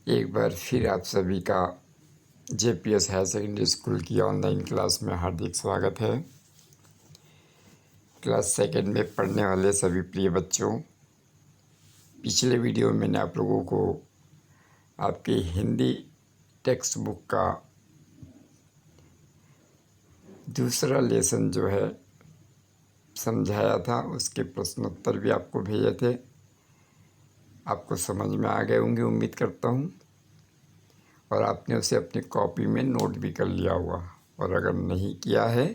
एक बार फिर आप सभी का जेपीएस हायर सेकेंडरी स्कूल की ऑनलाइन क्लास में हार्दिक स्वागत है। क्लास सेकंड में पढ़ने वाले सभी प्रिय बच्चों, पिछले वीडियो में मैंने आप लोगों को आपकी हिंदी टेक्स्ट बुक का दूसरा लेसन जो है समझाया था। उसके प्रश्नोत्तर भी आपको भेजे थे। आपको समझ में आ गए होंगे उम्मीद करता हूँ, और आपने उसे अपनी कॉपी में नोट भी कर लिया होगा। और अगर नहीं किया है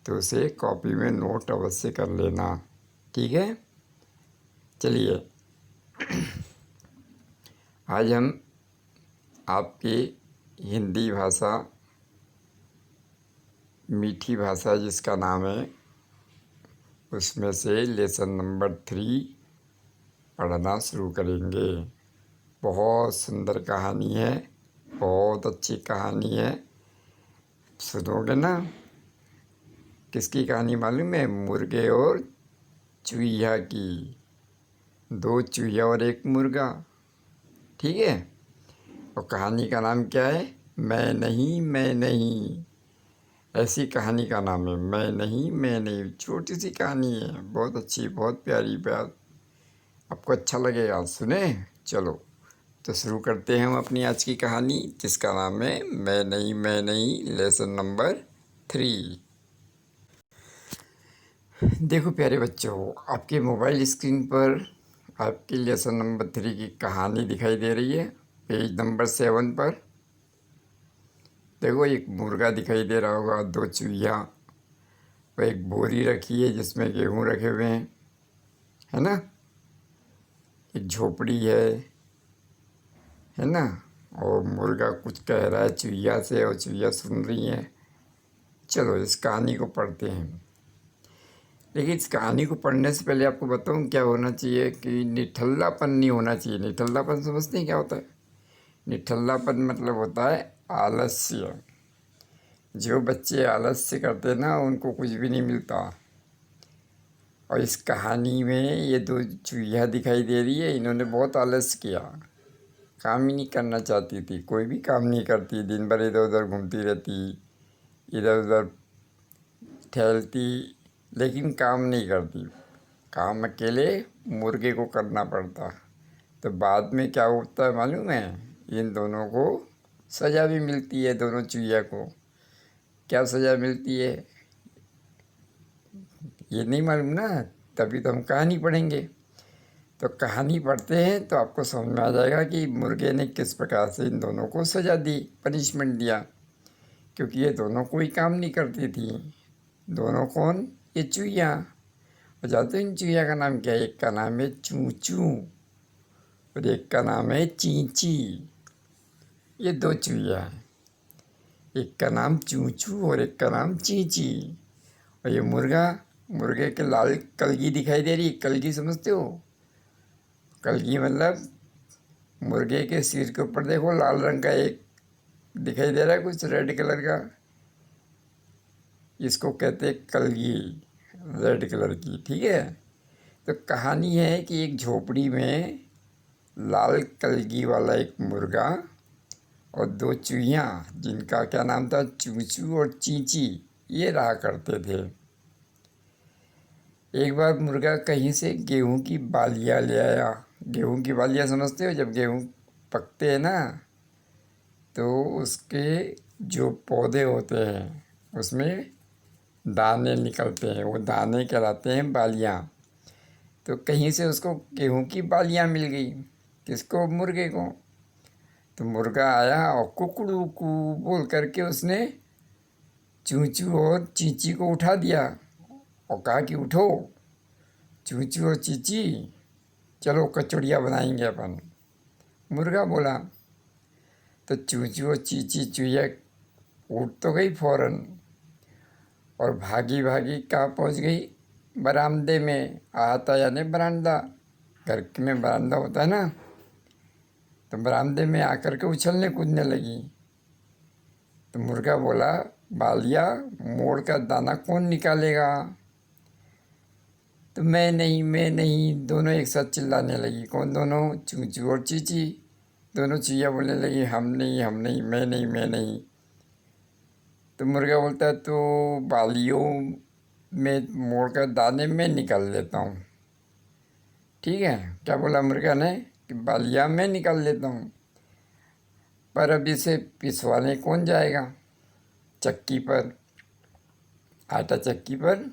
तो उसे कॉपी में नोट अवश्य कर लेना, ठीक है। चलिए, आज हम आपकी हिंदी भाषा, मीठी भाषा जिसका नाम है, उसमें से लेसन नंबर 3 पढ़ना शुरू करेंगे। बहुत सुंदर कहानी है, बहुत अच्छी कहानी है। सुनोगे ना? किसकी कहानी मालूम है? मुर्गे और चूहिया की। 2 चूहिया और 1 मुर्गा, ठीक है। और कहानी का नाम क्या है? मैं नहीं, मैं नहीं। ऐसी कहानी का नाम है, मैं नहीं, मैं नहीं। छोटी सी कहानी है, बहुत अच्छी, बहुत प्यारी बात। आपको अच्छा लगेगा, सुने। चलो तो शुरू करते हैं हम अपनी आज की कहानी, जिसका नाम है मैं नहीं, मैं नहीं, लेसन नंबर 3। देखो प्यारे बच्चों, आपके मोबाइल स्क्रीन पर आपकी लेसन नंबर 3 की कहानी दिखाई दे रही है। पेज नंबर 7 पर देखो, एक मुर्गा दिखाई दे रहा होगा, 2 चूहिया और एक बोरी रखी है जिसमें गेहूँ रखे हुए हैं, है ना। एक झोपड़ी है ना। और मुर्गा कुछ कह रहा है चूहिया से, और चूहिया सुन रही है। चलो इस कहानी को पढ़ते हैं। लेकिन इस कहानी को पढ़ने से पहले आपको बताऊं क्या होना चाहिए, कि निठल्लापन नहीं होना चाहिए। निठल्लापन समझते हैं क्या होता है? निठल्लापन मतलब होता है आलस्य। जो बच्चे आलस्य करते हैं ना, उनको कुछ भी नहीं मिलता। और इस कहानी में ये 2 चूहिया दिखाई दे रही है, इन्होंने बहुत आलस्य किया। काम ही नहीं करना चाहती थी, कोई भी काम नहीं करती, दिन भर इधर उधर घूमती रहती, इधर उधर टहलती, लेकिन काम नहीं करती। काम अकेले मुर्गे को करना पड़ता। तो बाद में क्या होता है मालूम है? इन दोनों को सज़ा भी मिलती है। दोनों चूहिया को क्या सज़ा मिलती है ये नहीं मालूम ना, तभी तो हम कहानी पढ़ेंगे। तो कहानी पढ़ते हैं तो आपको समझ में आ जाएगा कि मुर्गे ने किस प्रकार से इन दोनों को सज़ा दी, पनिशमेंट दिया। क्योंकि ये दोनों कोई काम नहीं करती थी। दोनों कौन? ये चूहिया। और जानते हो इन चूहिया का नाम क्या है? एक का नाम है चू चू और एक का नाम है ची ची। ये 2 चूहिया हैं, एक का नाम चू चू और एक का नाम ची ची। और ये मुर्गा, मुर्गे के लाल कलगी दिखाई दे रही है। कलगी समझते हो? कलगी मतलब मुर्गे के सिर के ऊपर देखो, लाल रंग का एक दिखाई दे रहा है, कुछ रेड कलर का। इसको कहते हैं कलगी, रेड कलर की, ठीक है। तो कहानी है कि एक झोपड़ी में लाल कलगी वाला एक मुर्गा और 2 चूहिया, जिनका क्या नाम था? चूचू और चींची, ये रहा करते थे। एक बार मुर्गा कहीं से गेहूं की बालियाँ ले आया। गेहूं की बालियाँ समझते हो? जब गेहूं पकते हैं ना, तो उसके जो पौधे होते हैं उसमें दाने निकलते हैं, वो दाने कहलाते हैं बालियाँ। तो कहीं से उसको गेहूं की बालियाँ मिल गई। किसको? मुर्गे को। तो मुर्गा आया और कुकड़ू कू बोल करके उसने चूचू और चींची को उठा दिया और कहा कि उठो चूचू और चींची, चलो कचौड़ियाँ बनाएंगे अपन। मुर्गा बोला। तो चूचू और चींची चूहिया उठ तो गई फौरन, और भागी भागी कहाँ पहुँच गई? बरामदे में। आता यानी बरामदा, घर में बरामदा होता है ना। तो बरामदे में आकर के उछलने कूदने लगी। तो मुर्गा बोला, बालिया मोड़ का दाना कौन निकालेगा? तो मैं नहीं, मैं नहीं, दोनों एक साथ चिल्लाने लगी। कौन दोनों? चूचू और चींची। दोनों चूहिया बोलने लगी हम नहीं, हम नहीं, मैं नहीं, मैं नहीं। तो मुर्गा बोलता है तो बालियों में मोड़कर दाने में निकाल लेता हूँ। ठीक है, क्या बोला मुर्गा ने कि बालियाँ मैं निकाल लेता हूँ, पर अब इसे पिसवाने कौन जाएगा चक्की पर, आटा चक्की पर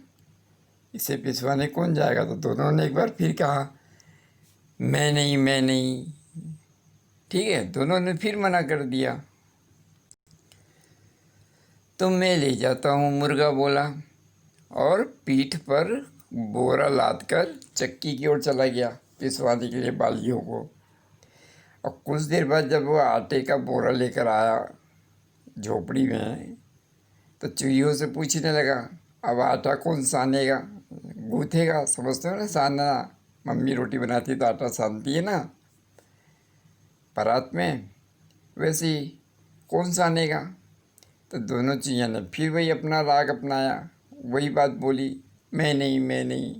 इसे पिसवाने कौन जाएगा। तो दोनों ने एक बार फिर कहा मैं नहीं, मैं नहीं। ठीक है, दोनों ने फिर मना कर दिया। तो मैं ले जाता हूँ, मुर्गा बोला, और पीठ पर बोरा लाद कर चक्की की ओर चला गया पिसवाने के लिए बालियों को। और कुछ देर बाद जब वो आटे का बोरा लेकर आया झोपड़ी में, तो चूहियों से पूछने लगा अब आटा कौन सानेगा, गूँथेगा, समझते हो ना सानना। मम्मी रोटी बनाती तो आटा सानती है ना परात में, वैसे ही कौन सानेगा। तो दोनों चूहिया ने फिर वही अपना राग अपनाया, वही बात बोली मैं नहीं, मैं नहीं।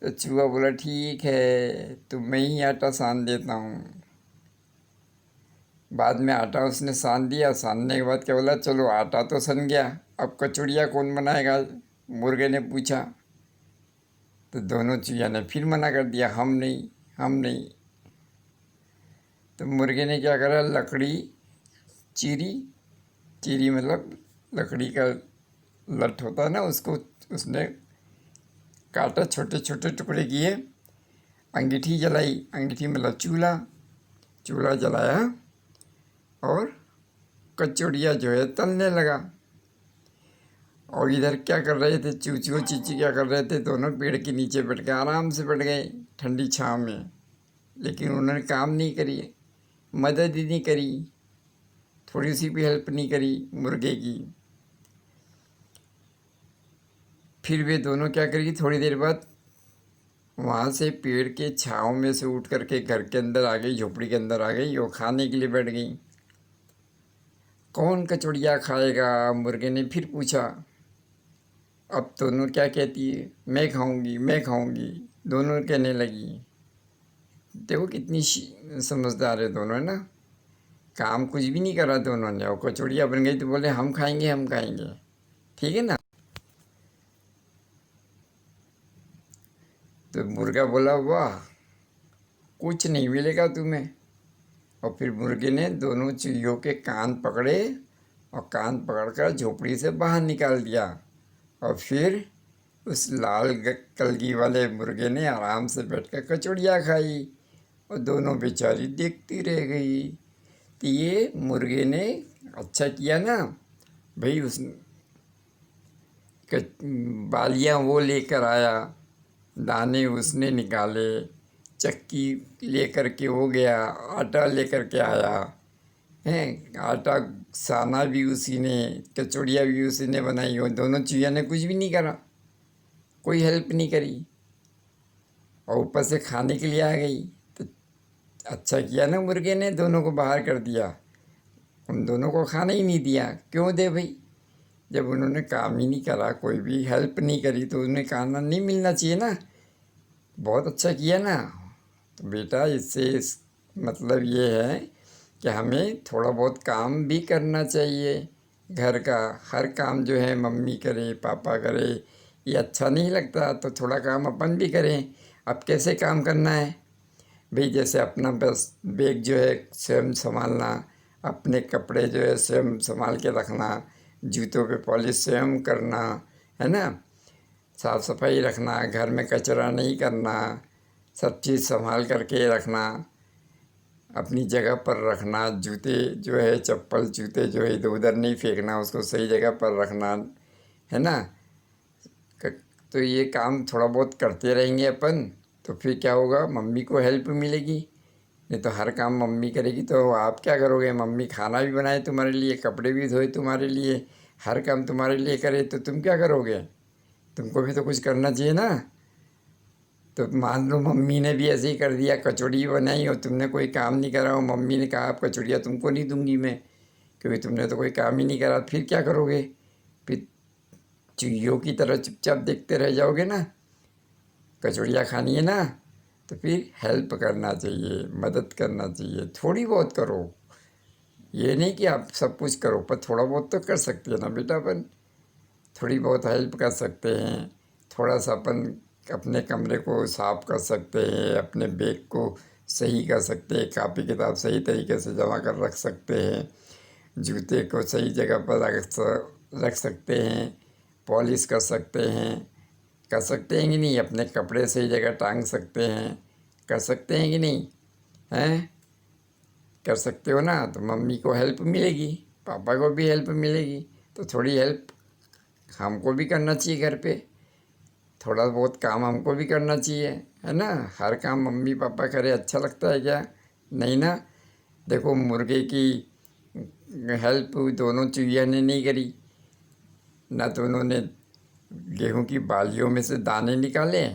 तो चूहा बोला ठीक है तो मैं ही आटा सान देता हूँ। बाद में आटा उसने सान दिया। सानने के बाद क्या बोला चलो आटा तो सन गया, अब कचौड़ियाँ कौन बनाएगा, मुर्गे ने पूछा। तो दोनों चूहिया ने फिर मना कर दिया हम नहीं, हम नहीं। तो मुर्गे ने क्या करा, लकड़ी चीरी, चीरी मतलब लकड़ी का लठ होता है ना, उसको उसने काटा, छोटे छोटे टुकड़े किए। अंगीठी जलाई, अंगीठी मतलब चूल्हा, चूल्हा जलाया और कचौड़ियाँ जो है तलने लगा। और इधर क्या कर रहे थे, चूचू और चीची क्या कर रहे थे, दोनों पेड़ के नीचे बैठ के आराम से बैठ गए ठंडी छाँव में। लेकिन उन्होंने काम नहीं करी, मदद ही नहीं करी, थोड़ी सी भी हेल्प नहीं करी मुर्गे की। फिर वे दोनों क्या करेगी, थोड़ी देर बाद वहाँ से पेड़ के छाँव में से उठ करके घर के अंदर आ गई, झोपड़ी के अंदर आ गई और खाने के लिए बैठ गई। कौन कचौड़ियाँ खाएगा, मुर्गे ने फिर पूछा। अब दोनों क्या कहती है, मैं खाऊंगी, मैं खाऊंगी, दोनों कहने लगी। देखो कितनी समझदार है दोनों, है ना। काम कुछ भी नहीं करा दोनों ने, और कचौड़ियाँ बन गई तो बोले हम खाएंगे, हम खाएंगे। ठीक है ना। तो मुर्गा बोला वाह, कुछ नहीं मिलेगा तुम्हें। और फिर मुर्गे ने दोनों चूहियों के कान पकड़े और कान पकड़कर झोपड़ी से बाहर निकाल दिया। और फिर उस लाल कलगी वाले मुर्गे ने आराम से बैठकर कचौड़ियाँ खाई और दोनों बेचारी देखती रह गई। तो ये मुर्गे ने अच्छा किया ना भाई, उस बालियाँ वो लेकर आया, दाने उसने निकाले, चक्की लेकर के हो गया, आटा लेकर के आया हैं, आटा साना भी उसी ने, कचौड़ियाँ भी उसी ने बनाई। और दोनों चूहिया ने कुछ भी नहीं करा, कोई हेल्प नहीं करी, और ऊपर से खाने के लिए आ गई। तो अच्छा किया ना मुर्गे ने, दोनों को बाहर कर दिया, उन दोनों को खाना ही नहीं दिया। क्यों दे भाई, जब उन्होंने काम ही नहीं करा, कोई भी हेल्प नहीं करी, तो उन्हें खाना नहीं मिलना चाहिए ना। बहुत अच्छा किया ना। तो बेटा इससे मतलब ये है कि हमें थोड़ा बहुत काम भी करना चाहिए घर का। हर काम जो है मम्मी करे, पापा करे, ये अच्छा नहीं लगता, तो थोड़ा काम अपन भी करें। अब कैसे काम करना है भाई, जैसे अपना बस बैग जो है स्वयं संभालना, अपने कपड़े जो है स्वयं संभाल के रखना, जूतों पे पॉलिश स्वयं करना, है ना, साफ़ सफाई रखना, घर में कचरा नहीं करना, सब चीज़ संभाल करके रखना, अपनी जगह पर रखना, जूते जो है चप्पल जूते जो है इधर उधर नहीं फेंकना, उसको सही जगह पर रखना, है ना। तो ये काम थोड़ा बहुत करते रहेंगे अपन, तो फिर क्या होगा, मम्मी को हेल्प मिलेगी। नहीं तो हर काम मम्मी करेगी तो आप क्या करोगे, मम्मी खाना भी बनाए तुम्हारे लिए, कपड़े भी धोए तुम्हारे लिए, हर काम तुम्हारे लिए करे, तो तुम क्या करोगे, तुमको भी तो कुछ करना चाहिए ना। तो मान लो मम्मी ने भी ऐसे ही कर दिया, कचौड़ी बनाई और तुमने कोई काम नहीं करा, और मम्मी ने कहा आप कचौड़ियाँ तुमको नहीं दूंगी मैं, क्योंकि तुमने तो कोई काम ही नहीं करा, फिर क्या करोगे, फिर चूहियों की तरह चुपचाप देखते रह जाओगे ना। कचौड़ियाँ खानी है ना, तो फिर हेल्प करना चाहिए, मदद करना चाहिए, थोड़ी बहुत करो। ये नहीं कि आप सब कुछ करो, पर थोड़ा बहुत तो कर सकते हैं ना बेटा अपन। थोड़ी बहुत हेल्प कर सकते हैं। थोड़ा सा अपन अपने कमरे को साफ कर सकते हैं, अपने बैग को सही कर सकते हैं, कापी किताब सही तरीके से जमा कर रख सकते हैं, जूते को सही जगह पर रख सकते हैं, पॉलिश कर सकते हैं कि नहीं, अपने कपड़े सही जगह टांग सकते हैं, कर सकते हैं कि नहीं, हैं? कर सकते हो ना, तो मम्मी को हेल्प मिलेगी, पापा को भी हेल्प मिलेगी। तो थोड़ी हेल्प हमको भी करना चाहिए घर पे। थोड़ा बहुत काम हमको भी करना चाहिए, है ना। हर काम मम्मी पापा करे अच्छा लगता है क्या? नहीं ना। देखो मुर्गे की हेल्प दोनों चूहिया ने नहीं करी। ना तो उन्होंने गेहूं की बालियों में से दाने निकाले,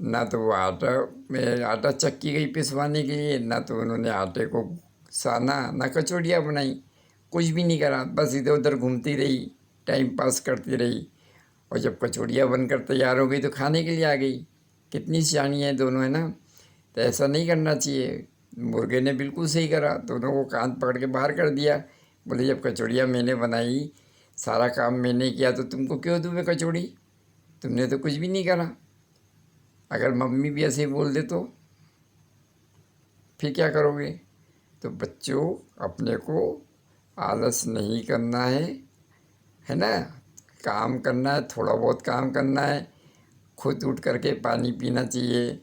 ना तो वो आटा चक्की गई पिसवाने के लिए, ना तो उन्होंने आटे को साना, ना कचौड़ियाँ बनाई। कुछ भी नहीं करा, बस इधर उधर घूमती रही, टाइम पास करती रही। और जब कचौड़ियाँ बनकर तैयार हो गई तो खाने के लिए आ गई। कितनी सियानी है दोनों, है ना। तो ऐसा नहीं करना चाहिए। मुर्गे ने बिल्कुल सही करा, दोनों को कान पकड़ के बाहर कर दिया। बोले जब कचौड़ियाँ मैंने बनाई, सारा काम मैंने किया, तो तुमको क्यों दूँ मैं कचौड़ी? तुमने तो कुछ भी नहीं करा। अगर मम्मी भी ऐसे ही बोल दे तो फिर क्या करोगे? तो बच्चों, अपने को आलस नहीं करना है ना। काम करना है, थोड़ा बहुत काम करना है। खुद उठ करके पानी पीना चाहिए,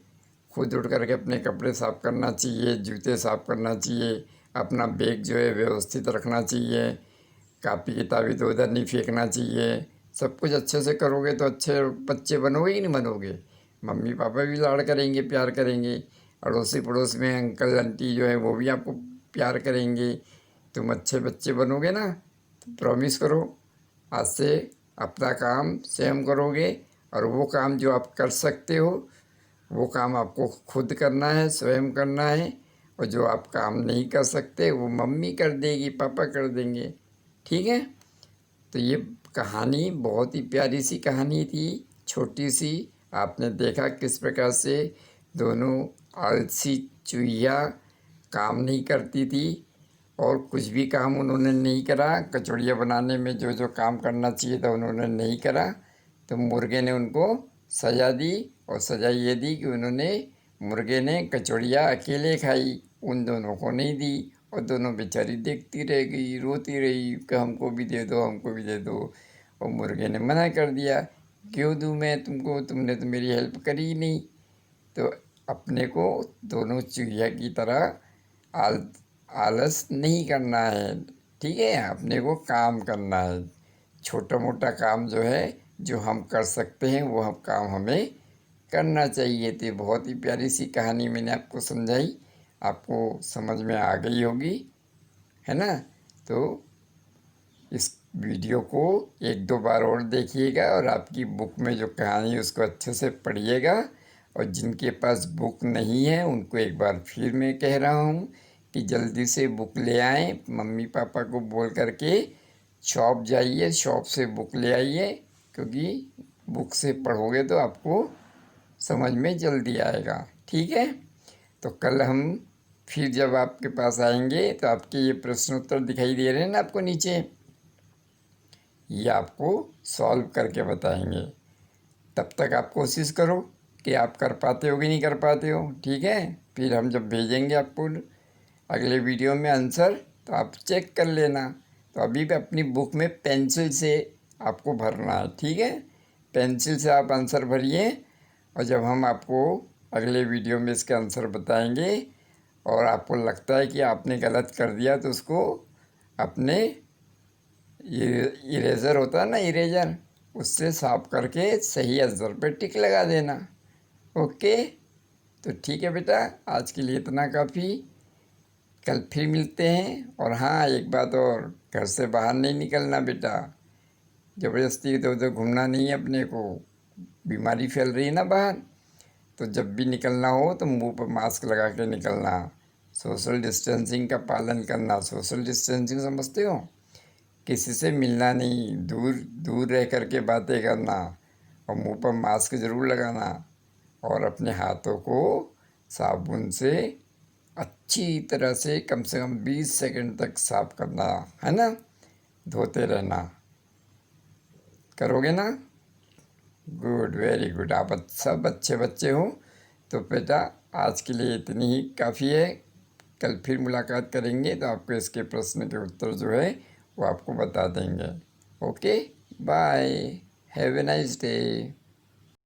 खुद उठ करके अपने कपड़े साफ़ करना चाहिए, जूते साफ़ करना चाहिए, अपना बैग जो है व्यवस्थित रखना चाहिए, कापी किताबी तो उधर नहीं फेंकना चाहिए। सब कुछ अच्छे से करोगे तो अच्छे बच्चे बनोगे कि नहीं बनोगे? मम्मी पापा भी लाड़ करेंगे, प्यार करेंगे। अड़ोसी पड़ोस में अंकल आंटी जो है वो भी आपको प्यार करेंगे। तुम अच्छे बच्चे बनोगे ना, तो प्रॉमिस करो आज से अपना काम स्वयं करोगे। और वो काम जो आप कर सकते हो, वो काम आपको खुद करना है, स्वयं करना है। और जो आप काम नहीं कर सकते वो मम्मी कर देगी, पापा कर देंगे। ठीक है। तो ये कहानी बहुत ही प्यारी सी कहानी थी, छोटी सी। आपने देखा किस प्रकार से दोनों आलसी चूहिया काम नहीं करती थी, और कुछ भी काम उन्होंने नहीं करा। कचौड़ियाँ बनाने में जो जो काम करना चाहिए था उन्होंने नहीं करा। तो मुर्गे ने उनको सज़ा दी, और सज़ा ये दी कि उन्होंने मुर्गे ने कचौड़ियाँ अकेले खाई, उन दोनों को नहीं दी। और दोनों बेचारी देखती रह गई, रोती रही कि हमको भी दे दो, हमको भी दे दो। और मुर्गे ने मना कर दिया, क्यों दूँ मैं तुमको, तुमने तो मेरी हेल्प करी ही नहीं। तो अपने को दोनों चूहिया की तरह आलस नहीं करना है। ठीक है, अपने को काम करना है। छोटा मोटा काम जो है, जो हम कर सकते हैं, वो हम काम हमें करना चाहिए। तो बहुत ही प्यारी सी कहानी मैंने आपको समझाई, आपको समझ में आ गई होगी, है ना। तो इस वीडियो को एक दो बार और देखिएगा, और आपकी बुक में जो कहानी है उसको अच्छे से पढ़िएगा। और जिनके पास बुक नहीं है उनको एक बार फिर मैं कह रहा हूँ कि जल्दी से बुक ले आएँ। मम्मी पापा को बोल करके शॉप जाइए, शॉप से बुक ले आइए, क्योंकि बुक से पढ़ोगे तो आपको समझ में जल्दी आएगा। ठीक है। तो कल हम फिर जब आपके पास आएंगे तो आपके ये प्रश्न उत्तर दिखाई दे रहे हैं ना आपको नीचे, ये आपको सॉल्व करके बताएंगे। तब तक आप कोशिश करो कि आप कर पाते हो कि नहीं कर पाते हो। ठीक है। फिर हम जब भेजेंगे आपको अगले वीडियो में आंसर, तो आप चेक कर लेना। तो अभी भी अपनी बुक में पेंसिल से आपको भरना है। ठीक है। पेंसिल से आप आंसर भरिए, और जब हम आपको अगले वीडियो में इसका आंसर बताएंगे, और आपको लगता है कि आपने गलत कर दिया, तो उसको अपने इरेज़र होता है ना, इरेज़र, उससे साफ करके सही आंसर पे टिक लगा देना। ओके। तो ठीक है बेटा, आज के लिए इतना काफ़ी। कल फिर मिलते हैं। और हाँ, एक बात और, घर से बाहर नहीं निकलना बेटा। ज़बरदस्ती इधर उधर घूमना नहीं है अपने को। बीमारी फैल रही है ना बाहर। तो जब भी निकलना हो तो मुंह पर मास्क लगा के निकलना। सोशल डिस्टेंसिंग का पालन करना। सोशल डिस्टेंसिंग समझते हो? किसी से मिलना नहीं, दूर दूर रह कर के बातें करना, और मुंह पर मास्क ज़रूर लगाना, और अपने हाथों को साबुन से अच्छी तरह से कम 20 सेकंड तक साफ करना है ना, धोते रहना। करोगे ना? Good, very good. आप सब अच्छे बच्चे हो। तो बेटा आज के लिए इतनी ही काफ़ी है। कल फिर मुलाकात करेंगे तो आपको इसके प्रश्न के उत्तर जो है वो आपको बता देंगे। Okay, bye, have a nice day.